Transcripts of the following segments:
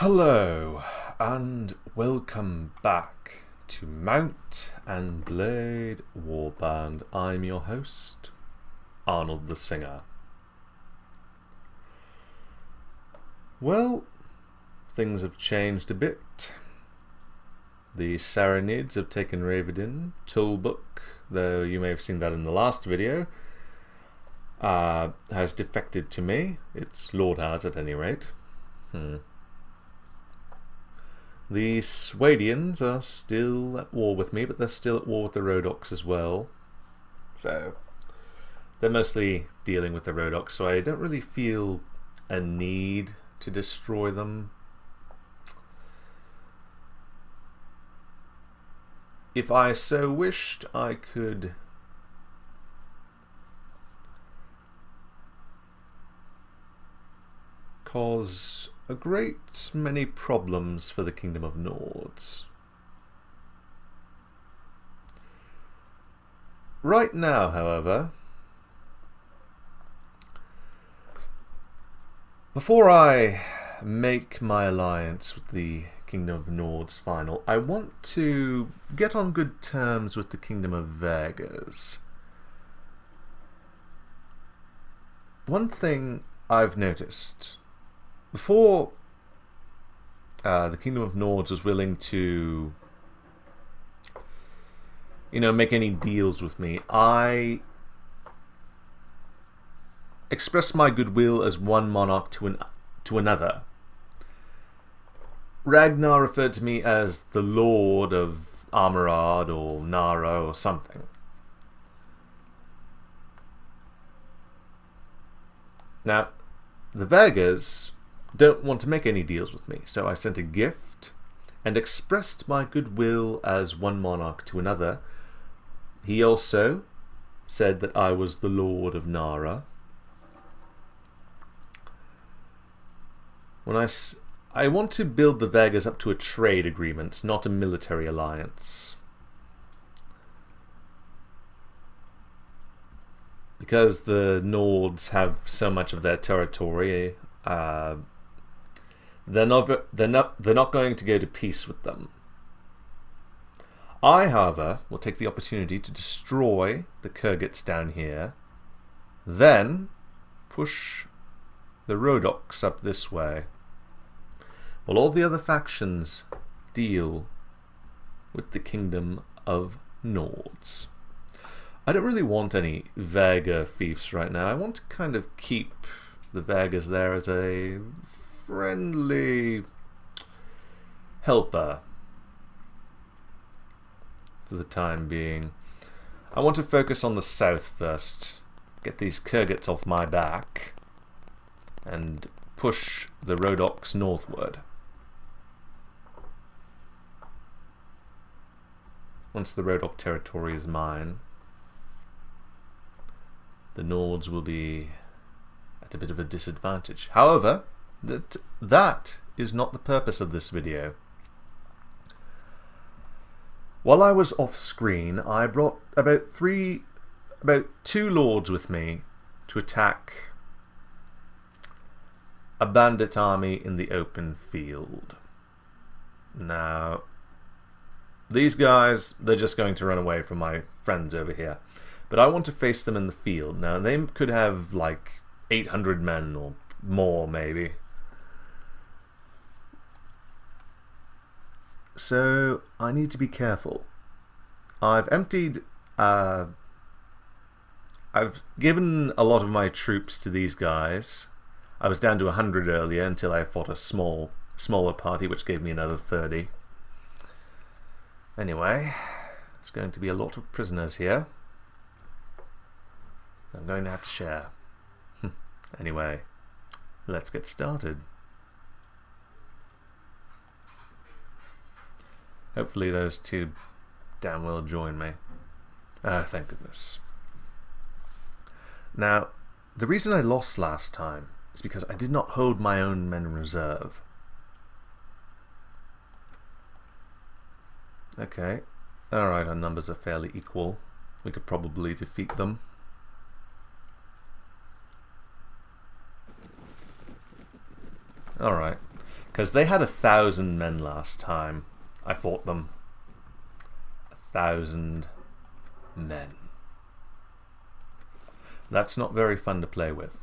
Hello and welcome back to Mount and Blade Warband. I'm your host, Arnold the Singer. Well, things have changed a bit. The Saranids have taken Ravidin. Toolbook, though you may have seen that in the last video, has defected to me. Its Lord has, at any rate. The Swadians are still at war with me, but they're still at war with the Rhodoks as well. So they're mostly dealing with the Rhodoks, so I don't really feel a need to destroy them. If I so wished, I could cause a great many problems for the Kingdom of Nords. Right now, however, before I make my alliance with the Kingdom of Nords final, I want to get on good terms with the Kingdom of Vegas. One thing I've noticed, before the Kingdom of Nords was willing to, make any deals with me, I expressed my goodwill as one monarch to another. Ragnar referred to me as the Lord of Armorard or Nara or something. Now, the Vegas don't want to make any deals with me, so I sent a gift and expressed my goodwill as one monarch to another. He also said that I was the Lord of Nara. I want to build the Vegas up to a trade agreement, not a military alliance. Because the Nords have so much of their territory, they're not going to go to peace with them. I, however, will take the opportunity to destroy the Kurgits down here, then push the Rhodoks up this way, while all the other factions deal with the Kingdom of Nords. I don't really want any Vega fiefs right now. I want to kind of keep the Vegas there as a friendly helper for the time being. I want to focus on the south first, get these Kurgits off my back, and push the Rhodoks northward. Once the Rhodok territory is mine, the Nords will be at a bit of a disadvantage. However, that is not the purpose of this video. While I was off screen, I brought about two lords with me to attack a bandit army in the open field. Now, these guys, they're just going to run away from my friends over here. But I want to face them in the field. Now, they could have like 800 men or more, maybe. So, I need to be careful. I've given a lot of my troops to these guys. I was down to 100 earlier until I fought a smaller party, which gave me another 30. Anyway, it's going to be a lot of prisoners here. I'm going to have to share. Anyway, let's get started. Hopefully those two damn well join me. Thank goodness. Now, the reason I lost last time is because I did not hold my own men in reserve. Okay, alright, our numbers are fairly equal. We could probably defeat them. Alright. Because they had 1,000 men last time I fought them. 1,000 men. That's not very fun to play with.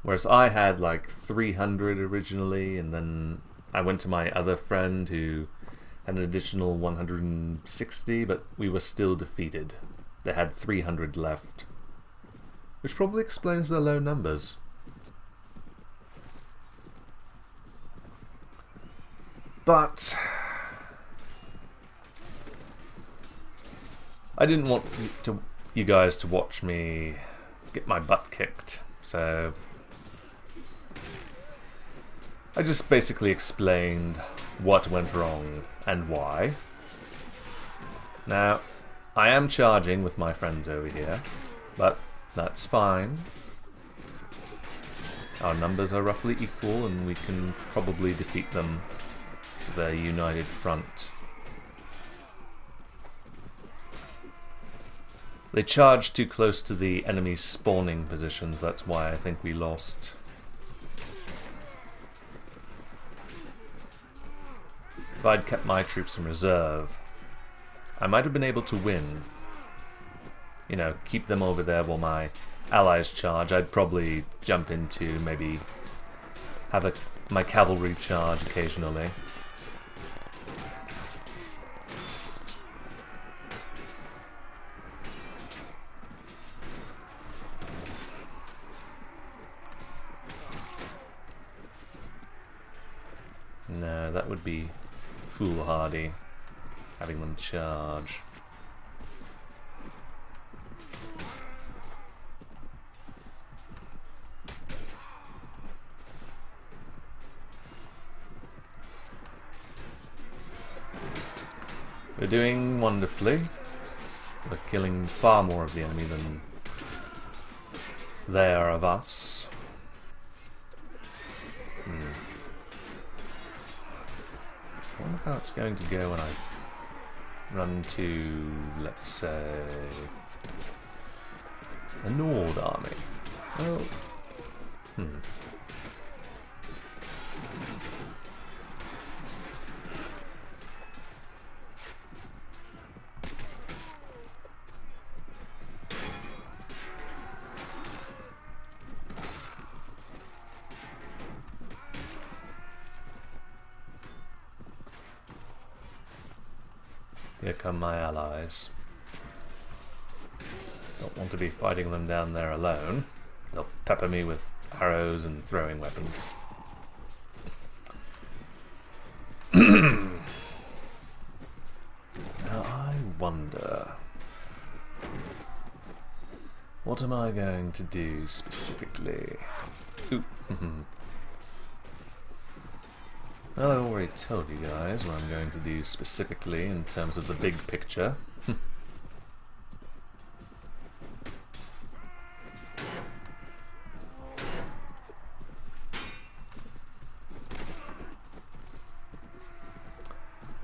Whereas I had like 300 originally, and then I went to my other friend who had an additional 160, but we were still defeated. They had 300 left. Which probably explains their low numbers. But I didn't want you guys to watch me get my butt kicked, so I just basically explained what went wrong and why. Now, I am charging with my friends over here, but that's fine. Our numbers are roughly equal, and we can probably defeat them with a united front. They charged too close to the enemy's spawning positions, that's why I think we lost. If I'd kept my troops in reserve, I might have been able to win. You know, keep them over there while my allies charge. I'd probably jump into, maybe have my cavalry charge occasionally. No, that would be foolhardy, having them charge. We're doing wonderfully. We're killing far more of the enemy than they are of us. I wonder how it's going to go when I run to, let's say, a Nord army. Oh. Here come my allies. Don't want to be fighting them down there alone. They'll pepper me with arrows and throwing weapons. Now I wonder, what am I going to do specifically? Ooh. Well, I already told you guys what I'm going to do specifically in terms of the big picture.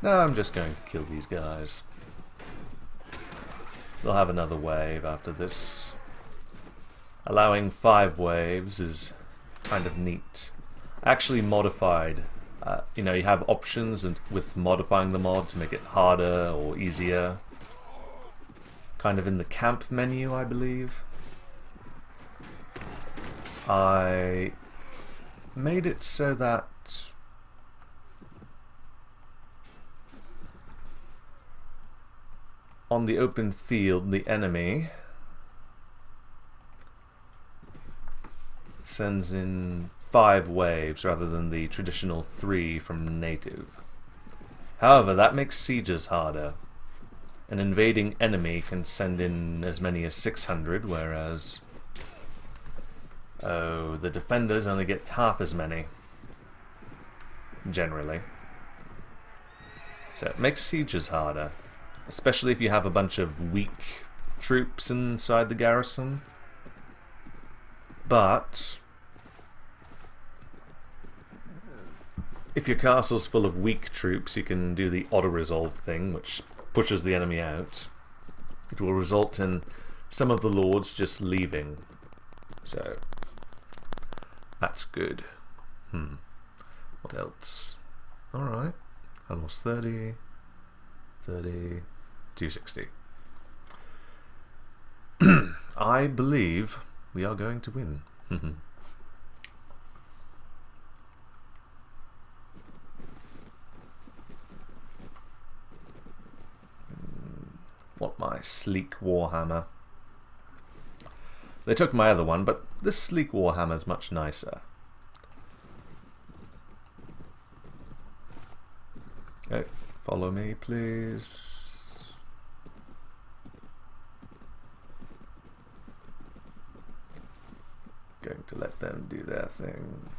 Now I'm just going to kill these guys. They'll have another wave after this. Allowing 5 waves is kind of neat. Actually modified. You know, you have options with modifying the mod to make it harder or easier. Kind of in the camp menu, I believe. I made it so that on the open field, the enemy sends in 5 waves rather than the traditional 3 from native. However, that makes sieges harder. An invading enemy can send in as many as 600, whereas the defenders only get half as many, generally. So it makes sieges harder, especially if you have a bunch of weak troops inside the garrison. But if your castle's full of weak troops, you can do the auto-resolve thing, which pushes the enemy out. It will result in some of the lords just leaving. So that's good. What else? Alright. Almost 30. 30. 260. I believe we are going to win. Want my sleek warhammer. They took my other one, but this sleek warhammer is much nicer. Okay, follow me, please. Going to let them do their thing.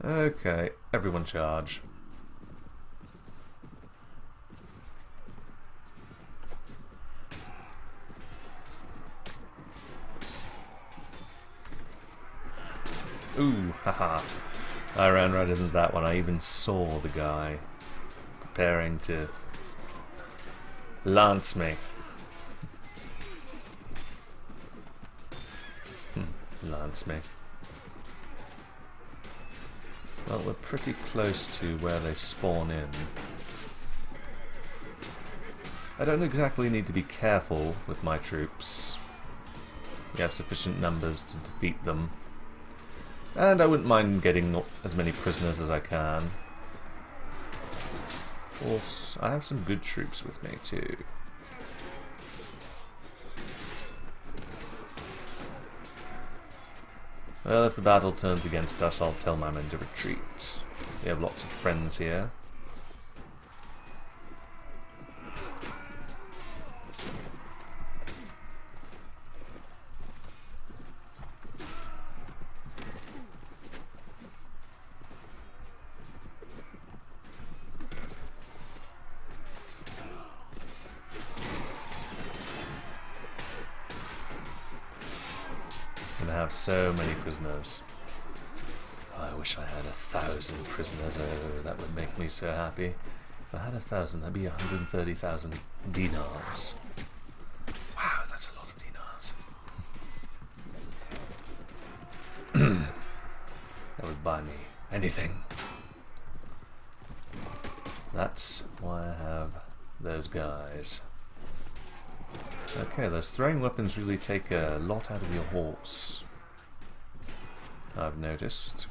Okay, everyone charge. Ooh, haha. I ran right into that one. I even saw the guy preparing to lance me. Lance me. Well, we're pretty close to where they spawn in. I don't exactly need to be careful with my troops. We have sufficient numbers to defeat them. And I wouldn't mind getting as many prisoners as I can. Of course, I have some good troops with me too. Well, if the battle turns against us, I'll tell my men to retreat. We have lots of friends here. Have so many prisoners. Oh, I wish I had 1,000 prisoners. Oh, that would make me so happy. If I had 1,000, that'd be 130,000 dinars. Wow, that's a lot of dinars. That would buy me anything. That's why I have those guys. Okay, those throwing weapons really take a lot out of your horse, I've noticed.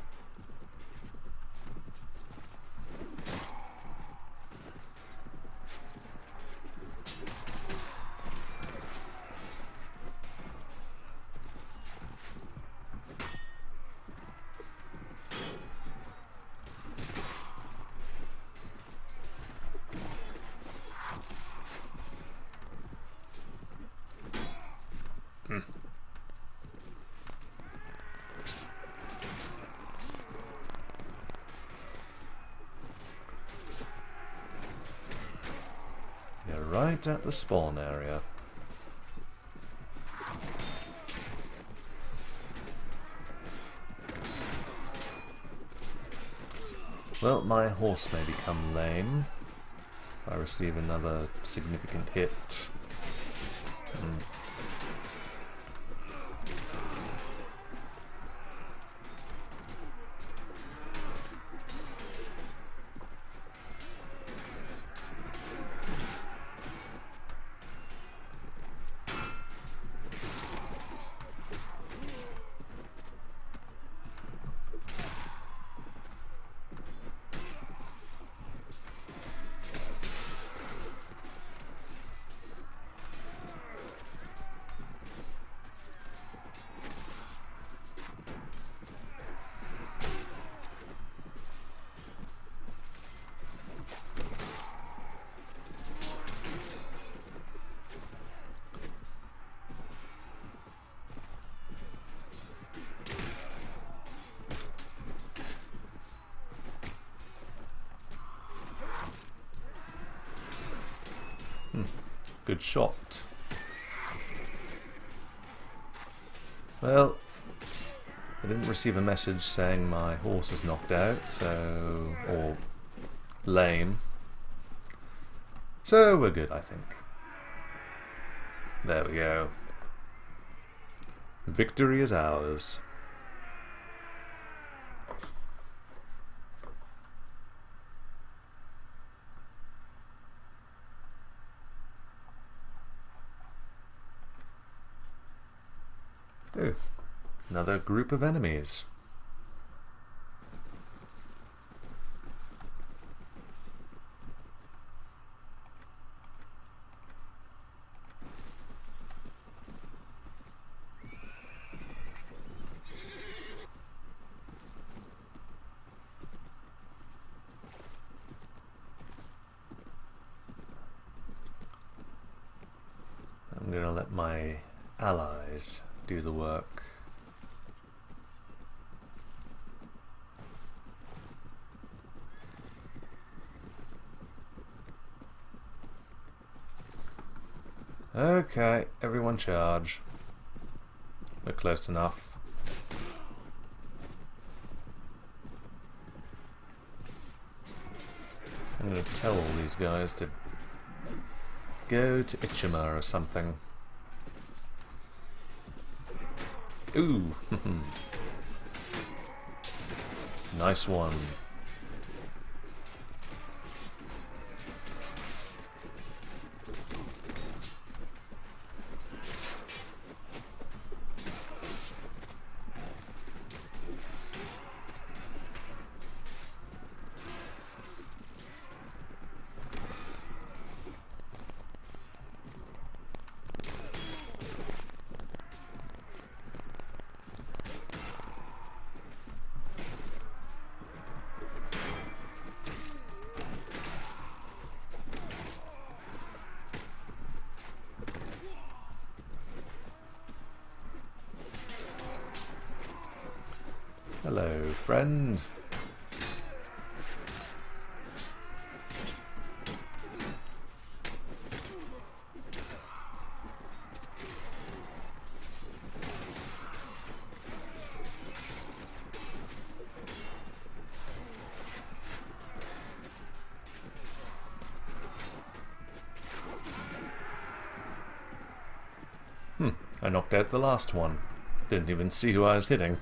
Right at the spawn area. Well, my horse may become lame if I receive another significant hit. Good shot. Well, I didn't receive a message saying my horse is knocked out, so... or lame. So we're good, I think. There we go. Victory is ours. Ooh, another group of enemies. I'm going to let my allies do the work. Okay, everyone charge. We're close enough. I'm going to tell all these guys to go to Ichima or something. Ooh! Nice one. Hello, friend. I knocked out the last one. Didn't even see who I was hitting.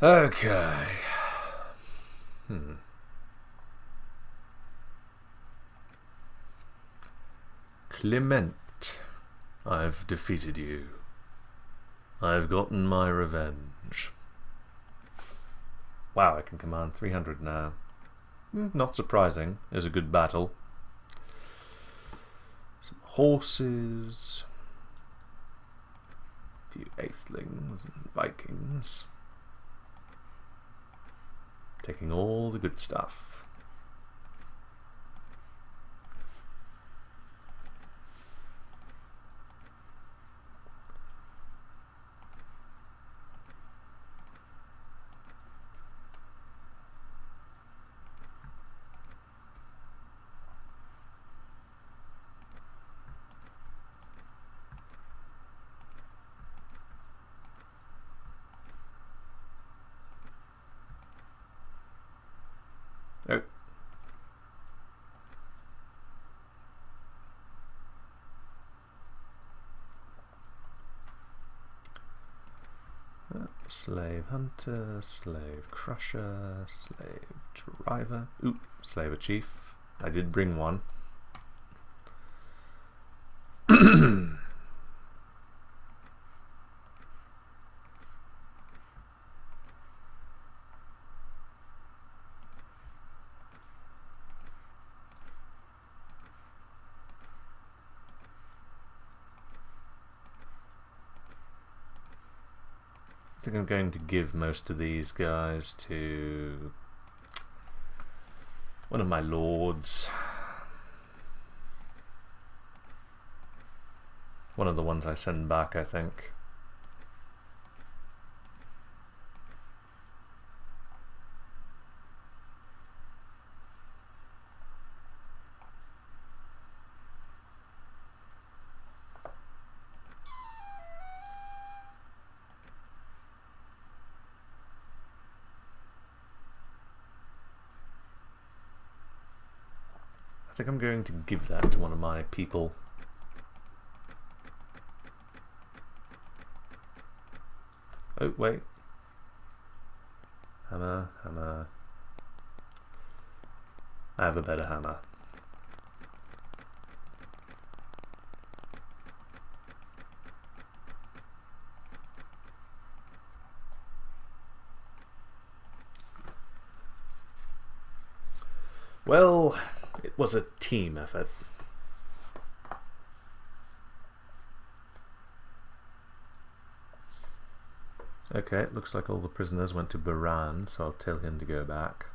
Okay. Kliment, I've defeated you. I've gotten my revenge. Wow, I can command 300 now. Not surprising. It was a good battle. Some horses. A few Aethelings and Vikings. Taking all the good stuff. Oh. Slave hunter, slave crusher, slave driver. Ooh, slaver chief. I did bring one. I think I'm going to give most of these guys to one of my lords. One of the ones I send back, I think. I think I'm going to give that to one of my people. Oh, wait. Hammer, hammer. I have a better hammer. Well, it was a team effort. Okay, it looks like all the prisoners went to Baran, so I'll tell him to go back.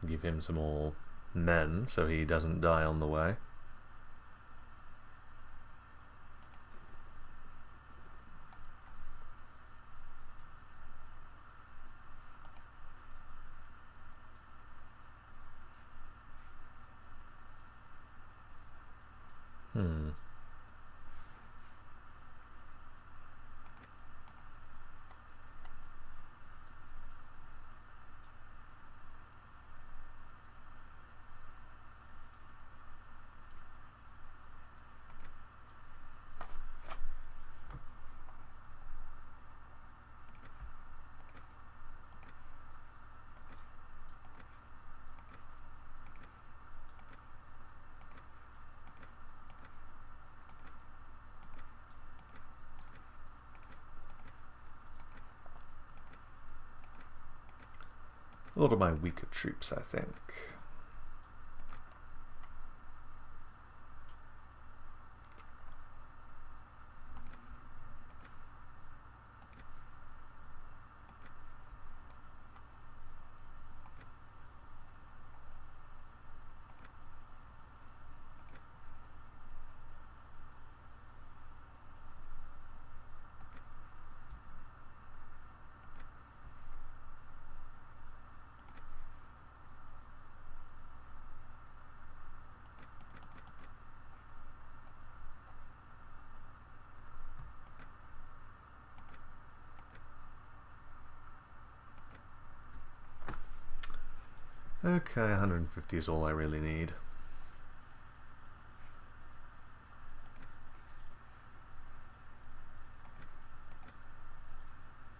Give him some more men so he doesn't die on the way. A lot of my weaker troops, I think. Okay, 150 is all I really need.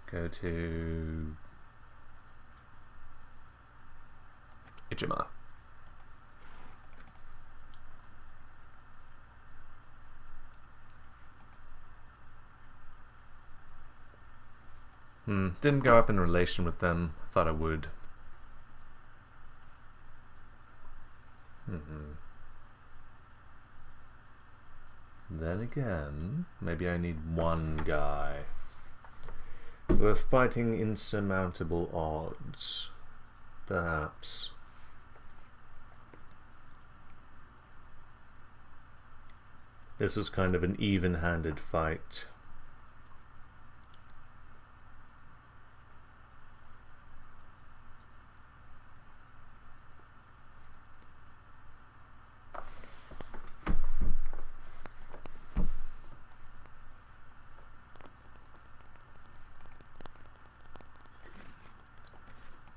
Go to Ijima. Didn't go up in relation with them. Thought I would. Then again, maybe I need one guy. We're fighting insurmountable odds. Perhaps. This was kind of an even-handed fight.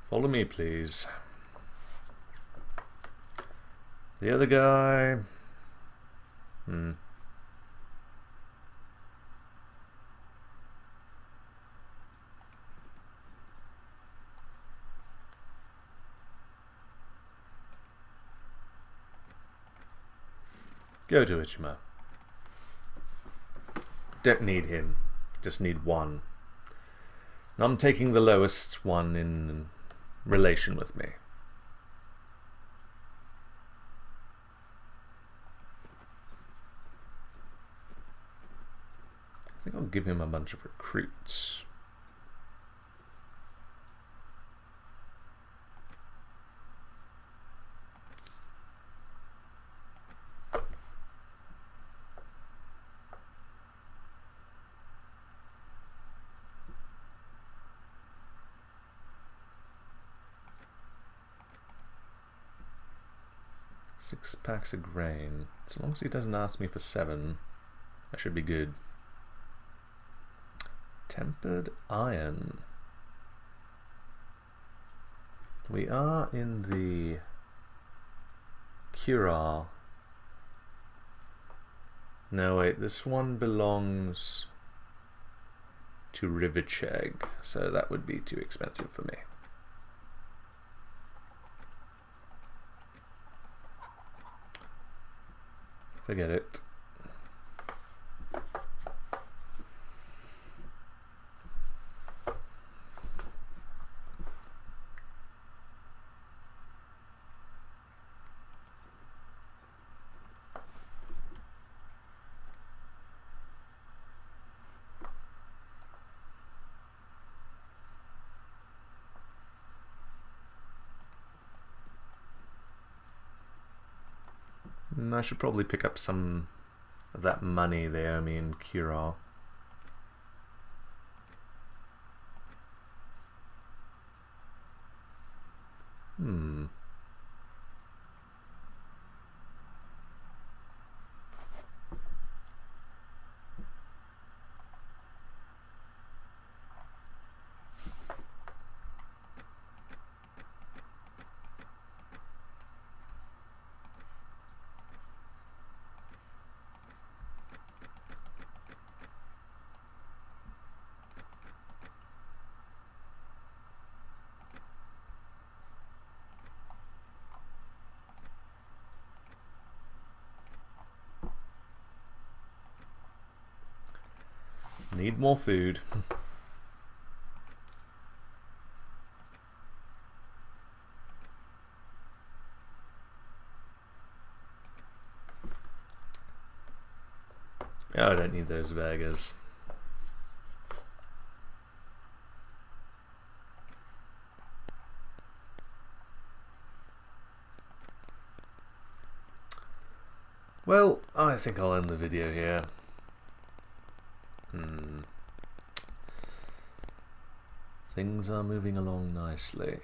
Follow me, please. The other guy... Go to Ijima. Don't need him. Just need one. And I'm taking the lowest one in relation with me. I think I'll give him a bunch of recruits. Six packs of grain. As long as he doesn't ask me for 7, I should be good. Tempered iron. We are in the Kira No, wait, this one belongs to Riverchegg, so that would be too expensive for me. Forget it. I should probably pick up some of that money they owe me in Kira. Need more food. Oh, I don't need those Vegas. Well, I think I'll end the video here. Things are moving along nicely.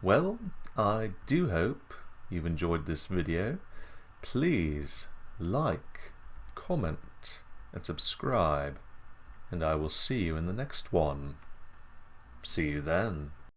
Well, I do hope you've enjoyed this video. Please like, comment, and subscribe, and I will see you in the next one. See you then.